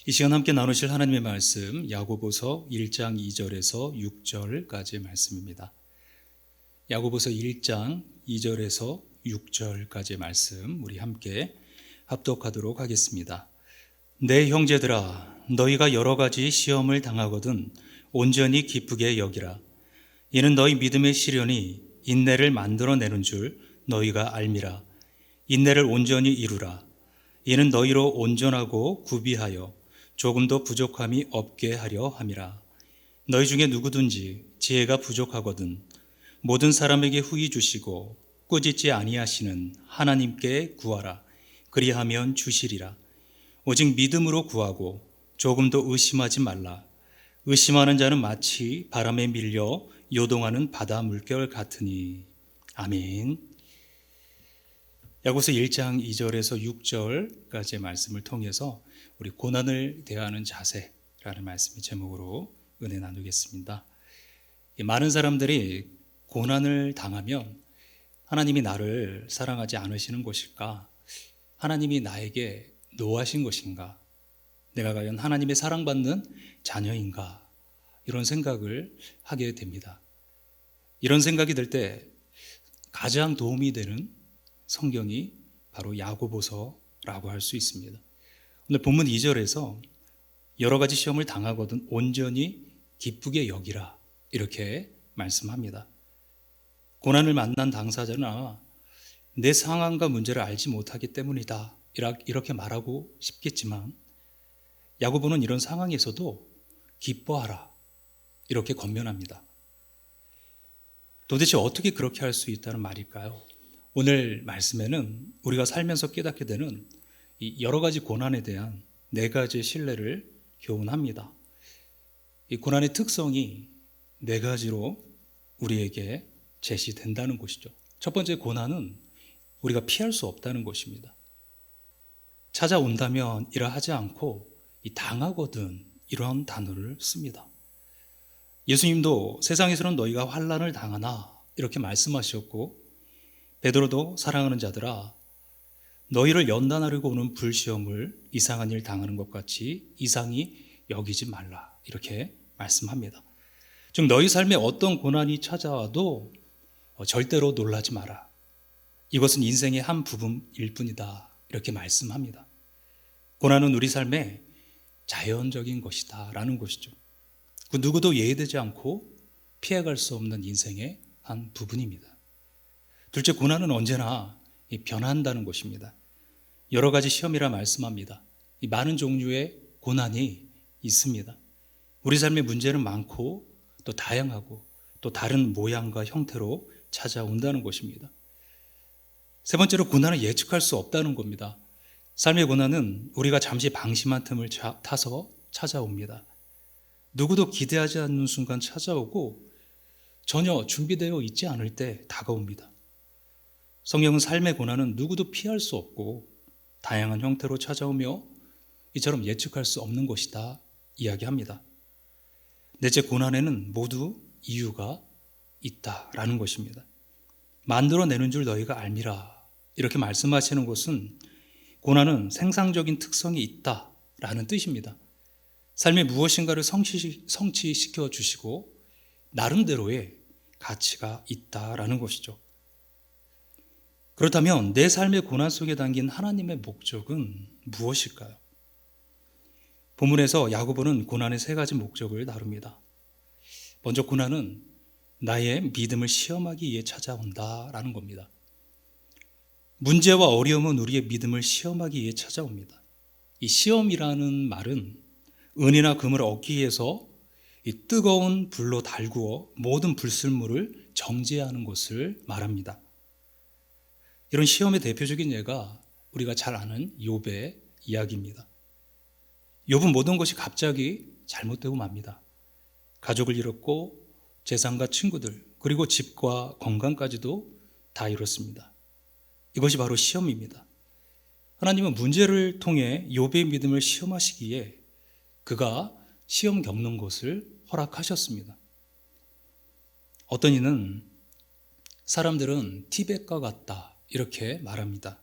이 시간 함께 나누실 하나님의 말씀 야고보서 1장 2절에서 6절까지의 말씀입니다. 야고보서 1장 2절에서 6절까지의 말씀 우리 함께 합독하도록 하겠습니다. 내 형제들아, 너희가 여러 가지 시험을 당하거든 온전히 기쁘게 여기라. 이는 너희 믿음의 시련이 인내를 만들어내는 줄 너희가 알미라. 인내를 온전히 이루라. 이는 너희로 온전하고 구비하여 조금도 부족함이 없게 하려 함이라. 너희 중에 누구든지 지혜가 부족하거든 모든 사람에게 후히 주시고 꾸짖지 아니하시는 하나님께 구하라. 그리하면 주시리라. 오직 믿음으로 구하고 조금도 의심하지 말라. 의심하는 자는 마치 바람에 밀려 요동하는 바다 물결 같으니. 아멘. 야고보서 1장 2절에서 6절까지의 말씀을 통해서 우리 고난을 대하는 자세라는 말씀의 제목으로 은혜 나누겠습니다. 많은 사람들이 고난을 당하면 하나님이 나를 사랑하지 않으시는 것일까? 하나님이 나에게 노하신 것인가? 내가 과연 하나님의 사랑받는 자녀인가? 이런 생각을 하게 됩니다. 이런 생각이 들 때 가장 도움이 되는 성경이 바로 야고보서라고 할 수 있습니다. 오늘 본문 2절에서 여러 가지 시험을 당하거든 온전히 기쁘게 여기라 이렇게 말씀합니다. 고난을 만난 당사자는 아마 내 상황과 문제를 알지 못하기 때문이다 이렇게 말하고 싶겠지만 야고보는 이런 상황에서도 기뻐하라 이렇게 권면합니다. 도대체 어떻게 그렇게 할 수 있다는 말일까요? 오늘 말씀에는 우리가 살면서 깨닫게 되는 이 여러 가지 고난에 대한 네 가지의 신뢰를 교훈합니다. 이 고난의 특성이 네 가지로 우리에게 제시된다는 것이죠. 첫 번째 고난은 우리가 피할 수 없다는 것입니다. 찾아온다면 이라 하지 않고 이 당하거든 이런 단어를 씁니다. 예수님도 세상에서는 너희가 환난을 당하나 이렇게 말씀하셨고 베드로도 사랑하는 자들아 너희를 연단하려고 오는 불시험을 이상한 일 당하는 것 같이 이상히 여기지 말라 이렇게 말씀합니다. 즉 너희 삶에 어떤 고난이 찾아와도 절대로 놀라지 마라. 이것은 인생의 한 부분일 뿐이다 이렇게 말씀합니다. 고난은 우리 삶의 자연적인 것이다 라는 것이죠. 그 누구도 예외되지 않고 피해갈 수 없는 인생의 한 부분입니다. 둘째, 고난은 언제나 변한다는 것입니다. 여러 가지 시험이라 말씀합니다. 많은 종류의 고난이 있습니다. 우리 삶의 문제는 많고 또 다양하고 또 다른 모양과 형태로 찾아온다는 것입니다. 세 번째로 고난은 예측할 수 없다는 겁니다. 삶의 고난은 우리가 잠시 방심한 틈을 타서 찾아옵니다. 누구도 기대하지 않는 순간 찾아오고 전혀 준비되어 있지 않을 때 다가옵니다. 성경은 삶의 고난은 누구도 피할 수 없고 다양한 형태로 찾아오며 이처럼 예측할 수 없는 것이다 이야기합니다. 넷째, 고난에는 모두 이유가 있다라는 것입니다. 만들어내는 줄 너희가 알미라 이렇게 말씀하시는 것은 고난은 생산적인 특성이 있다라는 뜻입니다. 삶에 무엇인가를 성취시켜 주시고 나름대로의 가치가 있다라는 것이죠. 그렇다면 내 삶의 고난 속에 담긴 하나님의 목적은 무엇일까요? 본문에서 야고보는 고난의 세 가지 목적을 다룹니다. 먼저 고난은 나의 믿음을 시험하기 위해 찾아온다라는 겁니다. 문제와 어려움은 우리의 믿음을 시험하기 위해 찾아옵니다. 이 시험이라는 말은 은이나 금을 얻기 위해서 이 뜨거운 불로 달구어 모든 불순물을 정죄하는 것을 말합니다. 이런 시험의 대표적인 예가 우리가 잘 아는 욥의 이야기입니다. 욥은 모든 것이 갑자기 잘못되고 맙니다. 가족을 잃었고 재산과 친구들 그리고 집과 건강까지도 다 잃었습니다. 이것이 바로 시험입니다. 하나님은 문제를 통해 욥의 믿음을 시험하시기에 그가 시험 겪는 것을 허락하셨습니다. 어떤 이는 사람들은 티벳과 같다 이렇게 말합니다.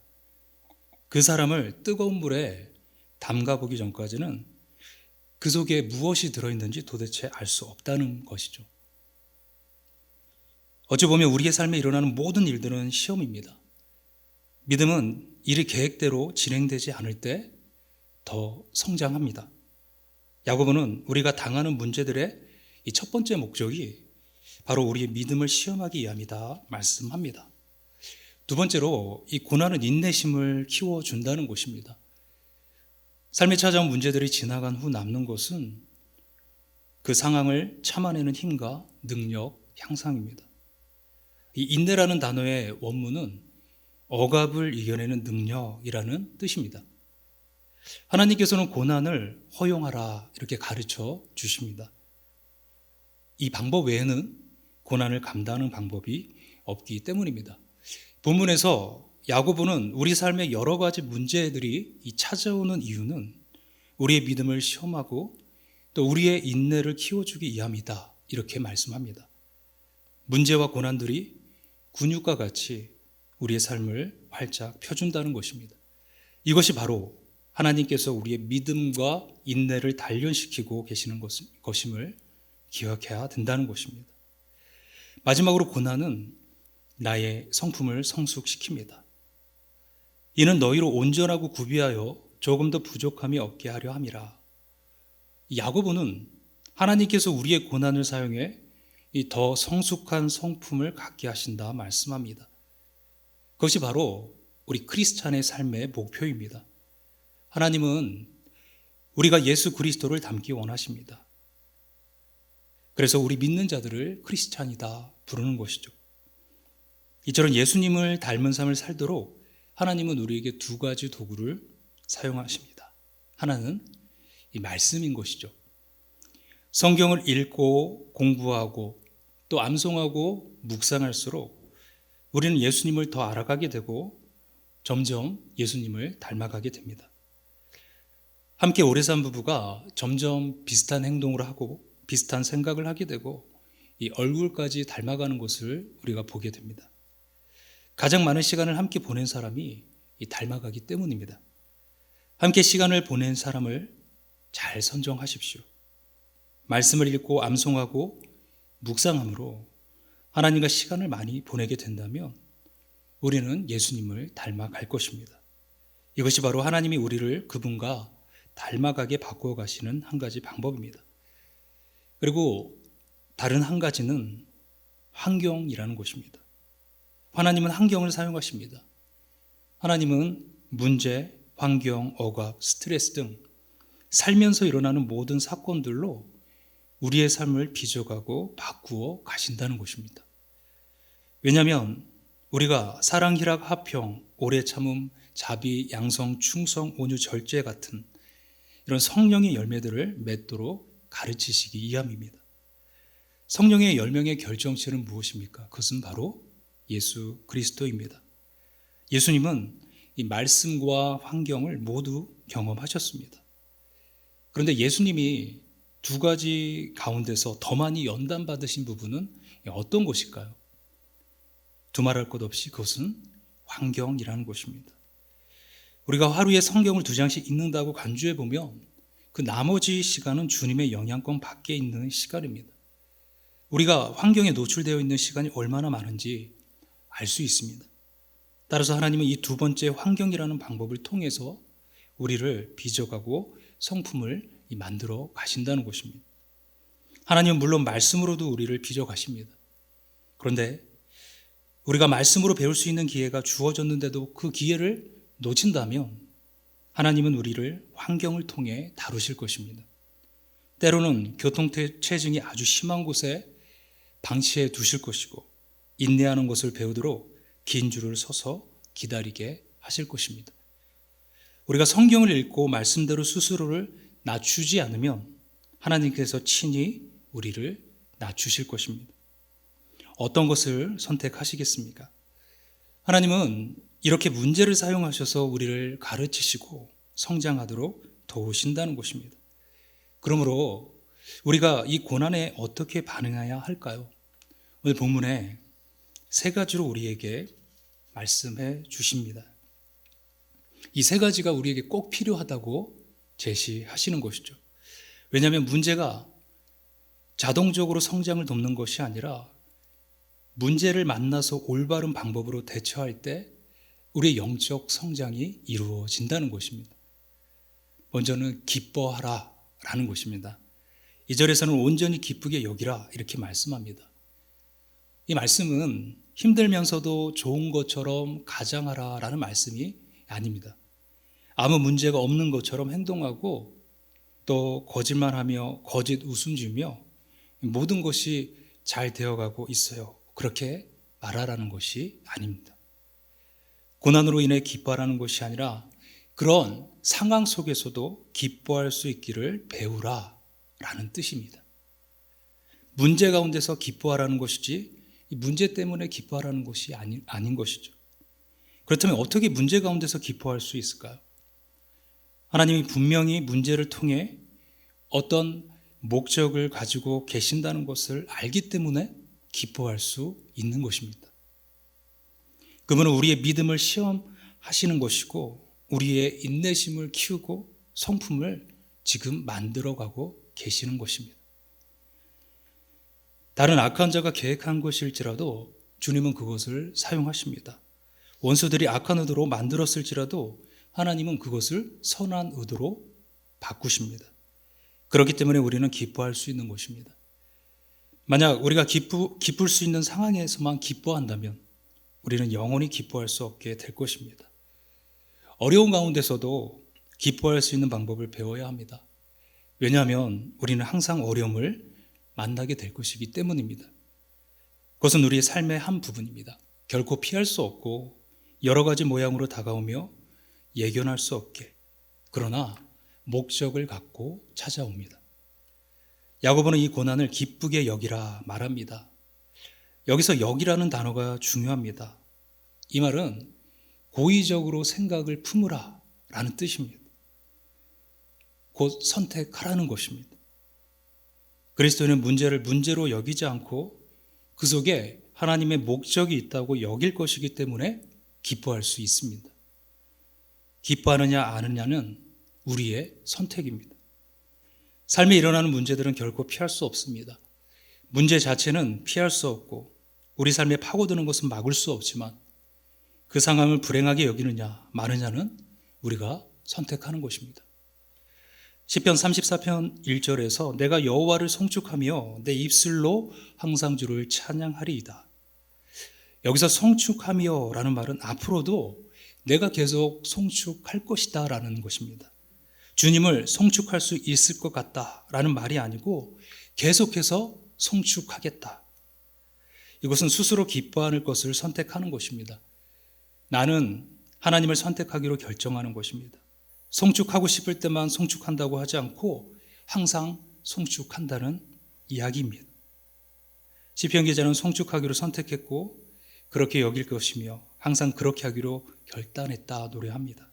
그 사람을 뜨거운 물에 담가보기 전까지는 그 속에 무엇이 들어있는지 도대체 알 수 없다는 것이죠. 어찌 보면 우리의 삶에 일어나는 모든 일들은 시험입니다. 믿음은 일이 계획대로 진행되지 않을 때 더 성장합니다. 야고보는 우리가 당하는 문제들의 이 첫 번째 목적이 바로 우리의 믿음을 시험하기 위함이다 말씀합니다. 두 번째로 이 고난은 인내심을 키워준다는 것입니다. 삶에 찾아온 문제들이 지나간 후 남는 것은 그 상황을 참아내는 힘과 능력 향상입니다. 이 인내라는 단어의 원문은 억압을 이겨내는 능력이라는 뜻입니다. 하나님께서는 고난을 허용하라 이렇게 가르쳐 주십니다. 이 방법 외에는 고난을 감당하는 방법이 없기 때문입니다. 본문에서 야고보는 우리 삶의 여러 가지 문제들이 찾아오는 이유는 우리의 믿음을 시험하고 또 우리의 인내를 키워주기 위함이다 이렇게 말씀합니다. 문제와 고난들이 근육과 같이 우리의 삶을 활짝 펴준다는 것입니다. 이것이 바로 하나님께서 우리의 믿음과 인내를 단련시키고 계시는 것임을 기억해야 된다는 것입니다. 마지막으로 고난은 나의 성품을 성숙시킵니다. 이는 너희로 온전하고 구비하여 조금 더 부족함이 없게 하려 함이라. 야고보는 하나님께서 우리의 고난을 사용해 이 더 성숙한 성품을 갖게 하신다 말씀합니다. 그것이 바로 우리 크리스찬의 삶의 목표입니다. 하나님은 우리가 예수 그리스도를 닮기 원하십니다. 그래서 우리 믿는 자들을 크리스찬이다 부르는 것이죠. 이처럼 예수님을 닮은 삶을 살도록 하나님은 우리에게 두 가지 도구를 사용하십니다. 하나는 이 말씀인 것이죠. 성경을 읽고 공부하고 또 암송하고 묵상할수록 우리는 예수님을 더 알아가게 되고 점점 예수님을 닮아가게 됩니다. 함께 오래 산 부부가 점점 비슷한 행동을 하고 비슷한 생각을 하게 되고 이 얼굴까지 닮아가는 것을 우리가 보게 됩니다. 가장 많은 시간을 함께 보낸 사람이 이 닮아가기 때문입니다. 함께 시간을 보낸 사람을 잘 선정하십시오. 말씀을 읽고 암송하고 묵상함으로 하나님과 시간을 많이 보내게 된다면 우리는 예수님을 닮아갈 것입니다. 이것이 바로 하나님이 우리를 그분과 닮아가게 바꾸어 가시는 한 가지 방법입니다. 그리고 다른 한 가지는 환경이라는 것입니다. 하나님은 환경을 사용하십니다. 하나님은 문제, 환경, 억압, 스트레스 등 살면서 일어나는 모든 사건들로 우리의 삶을 빚어가고 바꾸어 가신다는 것입니다. 왜냐하면 우리가 사랑, 희락, 화평, 오래 참음, 자비, 양성, 충성, 온유, 절제 같은 이런 성령의 열매들을 맺도록 가르치시기 위함입니다. 성령의 10명의 결정체는 무엇입니까? 그것은 바로 예수 그리스도입니다. 예수님은 이 말씀과 환경을 모두 경험하셨습니다. 그런데 예수님이 두 가지 가운데서 더 많이 연단받으신 부분은 어떤 것일까요? 두말할 것 없이 그것은 환경이라는 것입니다. 우리가 하루에 성경을 2장씩 읽는다고 간주해 보면 그 나머지 시간은 주님의 영향권 밖에 있는 시간입니다. 우리가 환경에 노출되어 있는 시간이 얼마나 많은지 알 수 있습니다. 따라서 하나님은 이 두 번째 환경이라는 방법을 통해서 우리를 빚어가고 성품을 만들어 가신다는 것입니다. 하나님은 물론 말씀으로도 우리를 빚어 가십니다. 그런데 우리가 말씀으로 배울 수 있는 기회가 주어졌는데도 그 기회를 놓친다면 하나님은 우리를 환경을 통해 다루실 것입니다. 때로는 교통체증이 아주 심한 곳에 방치해 두실 것이고 인내하는 것을 배우도록 긴 줄을 서서 기다리게 하실 것입니다. 우리가 성경을 읽고 말씀대로 스스로를 낮추지 않으면 하나님께서 친히 우리를 낮추실 것입니다. 어떤 것을 선택하시겠습니까? 하나님은 이렇게 문제를 사용하셔서 우리를 가르치시고 성장하도록 도우신다는 것입니다. 그러므로 우리가 이 고난에 어떻게 반응해야 할까요? 오늘 본문에 세 가지로 우리에게 말씀해 주십니다. 이 세 가지가 우리에게 꼭 필요하다고 제시하시는 것이죠. 왜냐하면 문제가 자동적으로 성장을 돕는 것이 아니라 문제를 만나서 올바른 방법으로 대처할 때 우리의 영적 성장이 이루어진다는 것입니다. 먼저는 기뻐하라 라는 것입니다. 2절에서는 온전히 기쁘게 여기라 이렇게 말씀합니다. 이 말씀은 힘들면서도 좋은 것처럼 가장하라 라는 말씀이 아닙니다. 아무 문제가 없는 것처럼 행동하고 또 거짓말하며 거짓 웃음 지으며 모든 것이 잘 되어가고 있어요, 그렇게 말하라는 것이 아닙니다. 고난으로 인해 기뻐하라는 것이 아니라 그런 상황 속에서도 기뻐할 수 있기를 배우라 라는 뜻입니다. 문제 가운데서 기뻐하라는 것이지 이 문제 때문에 기뻐하라는 것이 아닌 것이죠. 그렇다면 어떻게 문제 가운데서 기뻐할 수 있을까요? 하나님이 분명히 문제를 통해 어떤 목적을 가지고 계신다는 것을 알기 때문에 기뻐할 수 있는 것입니다. 그분은 우리의 믿음을 시험하시는 것이고 우리의 인내심을 키우고 성품을 지금 만들어가고 계시는 것입니다. 다른 악한 자가 계획한 것일지라도 주님은 그것을 사용하십니다. 원수들이 악한 의도로 만들었을지라도 하나님은 그것을 선한 의도로 바꾸십니다. 그렇기 때문에 우리는 기뻐할 수 있는 것입니다. 만약 우리가 기쁠 수 있는 상황에서만 기뻐한다면 우리는 영원히 기뻐할 수 없게 될 것입니다. 어려운 가운데서도 기뻐할 수 있는 방법을 배워야 합니다. 왜냐하면 우리는 항상 어려움을 만나게 될 것이기 때문입니다. 그것은 우리의 삶의 한 부분입니다. 결코 피할 수 없고 여러 가지 모양으로 다가오며 예견할 수 없게, 그러나 목적을 갖고 찾아옵니다. 야고보는 이 고난을 기쁘게 여기라 말합니다. 여기서 여기라는 단어가 중요합니다. 이 말은 고의적으로 생각을 품으라 라는 뜻입니다. 곧 선택하라는 것입니다. 그리스도인은 문제를 문제로 여기지 않고 그 속에 하나님의 목적이 있다고 여길 것이기 때문에 기뻐할 수 있습니다. 기뻐하느냐 아느냐는 우리의 선택입니다. 삶에 일어나는 문제들은 결코 피할 수 없습니다. 문제 자체는 피할 수 없고 우리 삶에 파고드는 것은 막을 수 없지만 그 상황을 불행하게 여기느냐 마느냐는 우리가 선택하는 것입니다. 시편 34편 1절에서 내가 여호와를 송축하며 내 입술로 항상 주를 찬양하리이다. 여기서 송축하며 라는 말은 앞으로도 내가 계속 송축할 것이다 라는 것입니다. 주님을 송축할 수 있을 것 같다 라는 말이 아니고 계속해서 송축하겠다. 이것은 스스로 기뻐하는 것을 선택하는 것입니다. 나는 하나님을 선택하기로 결정하는 것입니다. 송축하고 싶을 때만 송축한다고 하지 않고 항상 송축한다는 이야기입니다. 시편 기자는 송축하기로 선택했고 그렇게 여길 것이며 항상 그렇게 하기로 결단했다 노래합니다.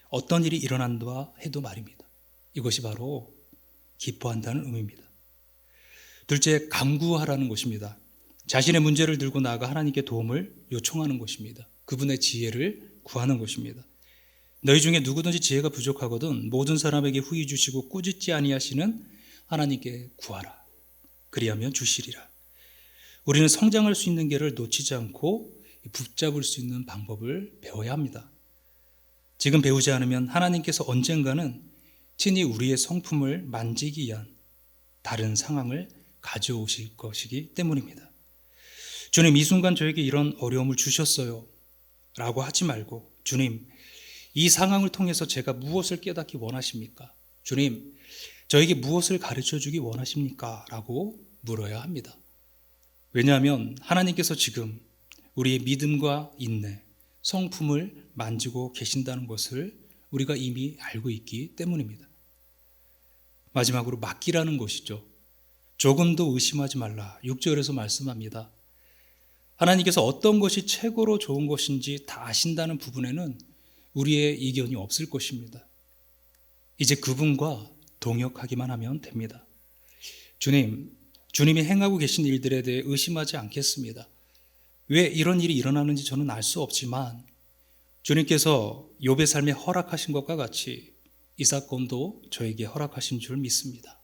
어떤 일이 일어난다 해도 말입니다. 이것이 바로 기뻐한다는 의미입니다. 둘째, 간구하라는 것입니다. 자신의 문제를 들고 나아가 하나님께 도움을 요청하는 것입니다. 그분의 지혜를 구하는 것입니다. 너희 중에 누구든지 지혜가 부족하거든 모든 사람에게 후히 주시고 꾸짖지 아니하시는 하나님께 구하라. 그리하면 주시리라. 우리는 성장할 수 있는 길을 놓치지 않고 붙잡을 수 있는 방법을 배워야 합니다. 지금 배우지 않으면 하나님께서 언젠가는 친히 우리의 성품을 만지기 위한 다른 상황을 가져오실 것이기 때문입니다. 주님, 이 순간 저에게 이런 어려움을 주셨어요 라고 하지 말고, 주님, 이 상황을 통해서 제가 무엇을 깨닫기 원하십니까? 주님, 저에게 무엇을 가르쳐 주기 원하십니까? 라고 물어야 합니다. 왜냐하면 하나님께서 지금 우리의 믿음과 인내, 성품을 만지고 계신다는 것을 우리가 이미 알고 있기 때문입니다. 마지막으로 맡기라는 것이죠. 조금도 의심하지 말라. 6절에서 말씀합니다. 하나님께서 어떤 것이 최고로 좋은 것인지 다 아신다는 부분에는 우리의 이견이 없을 것입니다. 이제 그분과 동역하기만 하면 됩니다. 주님이 행하고 계신 일들에 대해 의심하지 않겠습니다. 왜 이런 일이 일어나는지 저는 알 수 없지만 주님께서 욥의 삶에 허락하신 것과 같이 이 사건도 저에게 허락하신 줄 믿습니다.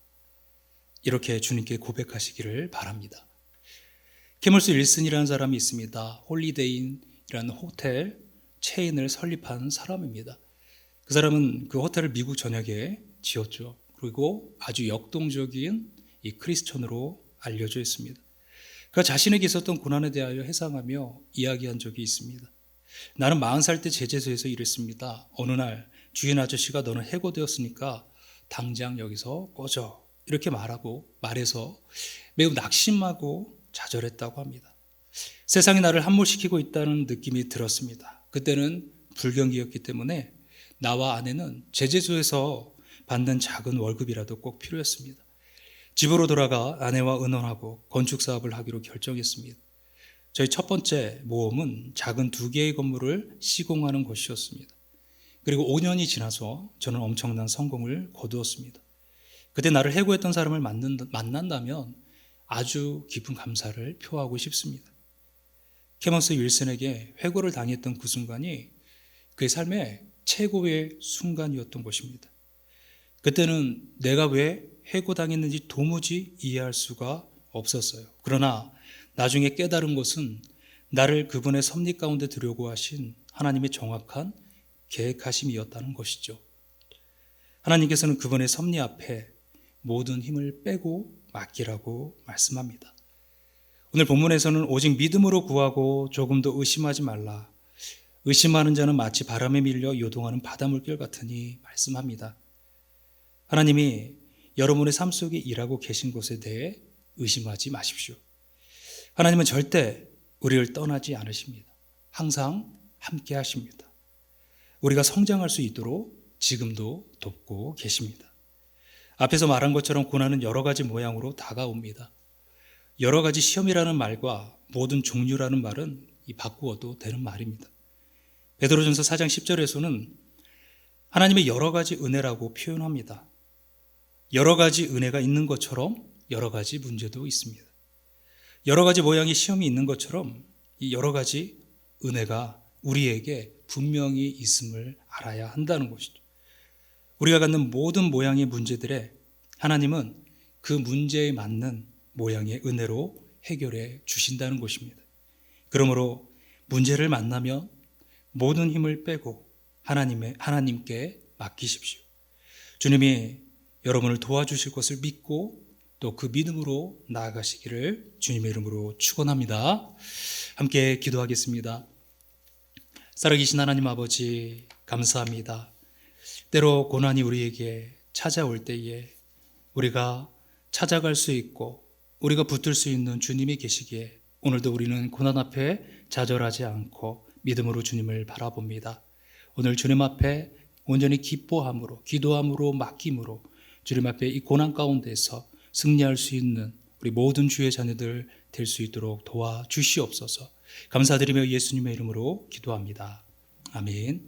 이렇게 주님께 고백하시기를 바랍니다. 캐멀스 윌슨이라는 사람이 있습니다. 홀리데이인이라는 호텔 체인을 설립한 사람입니다. 그 사람은 그 호텔을 미국 전역에 지었죠. 그리고 아주 역동적인 이 크리스천으로 알려져 있습니다. 그가 자신에게 있었던 고난에 대하여 해상하며 이야기한 적이 있습니다. 나는 40살 때 제재소에서 일했습니다. 어느 날 주인 아저씨가 너는 해고되었으니까 당장 여기서 꺼져 이렇게 말해서 매우 낙심하고 좌절했다고 합니다. 세상이 나를 함몰시키고 있다는 느낌이 들었습니다. 그때는 불경기였기 때문에 나와 아내는 제재소에서 받는 작은 월급이라도 꼭 필요했습니다. 집으로 돌아가 아내와 의논하고 건축 사업을 하기로 결정했습니다. 저희 첫 번째 모험은 작은 2개의 건물을 시공하는 것이었습니다. 그리고 5년이 지나서 저는 엄청난 성공을 거두었습니다. 그때 나를 해고했던 사람을 만난다면 아주 깊은 감사를 표하고 싶습니다. 캐먼스 윌슨에게 해고를 당했던 그 순간이 그의 삶의 최고의 순간이었던 것입니다. 그때는 내가 왜 해고당했는지 도무지 이해할 수가 없었어요. 그러나 나중에 깨달은 것은 나를 그분의 섭리 가운데 들여고 하신 하나님의 정확한 계획하심이었다는 것이죠. 하나님께서는 그분의 섭리 앞에 모든 힘을 빼고 맡기라고 말씀합니다. 오늘 본문에서는 오직 믿음으로 구하고 조금도 의심하지 말라. 의심하는 자는 마치 바람에 밀려 요동하는 바닷물결 같으니 말씀합니다. 하나님이 여러분의 삶 속에 일하고 계신 것에 대해 의심하지 마십시오. 하나님은 절대 우리를 떠나지 않으십니다. 항상 함께 하십니다. 우리가 성장할 수 있도록 지금도 돕고 계십니다. 앞에서 말한 것처럼 고난은 여러 가지 모양으로 다가옵니다. 여러 가지 시험이라는 말과 모든 종류라는 말은 바꾸어도 되는 말입니다. 베드로전서 4장 10절에서는 하나님의 여러 가지 은혜라고 표현합니다. 여러 가지 은혜가 있는 것처럼 여러 가지 문제도 있습니다. 여러 가지 모양의 시험이 있는 것처럼 이 여러 가지 은혜가 우리에게 분명히 있음을 알아야 한다는 것이죠. 우리가 갖는 모든 모양의 문제들에 하나님은 그 문제에 맞는 모양의 은혜로 해결해 주신다는 것입니다. 그러므로 문제를 만나면 모든 힘을 빼고 하나님께 맡기십시오. 주님이 여러분을 도와주실 것을 믿고 또 그 믿음으로 나아가시기를 주님의 이름으로 축원합니다. 함께 기도하겠습니다. 살아계신 하나님 아버지 감사합니다. 때로 고난이 우리에게 찾아올 때에 우리가 찾아갈 수 있고 우리가 붙들 수 있는 주님이 계시기에 오늘도 우리는 고난 앞에 좌절하지 않고 믿음으로 주님을 바라봅니다. 오늘 주님 앞에 온전히 기뻐함으로 기도함으로 맡김으로 주님 앞에 이 고난 가운데서 승리할 수 있는 우리 모든 주의 자녀들 될 수 있도록 도와주시옵소서. 감사드리며 예수님의 이름으로 기도합니다. 아멘.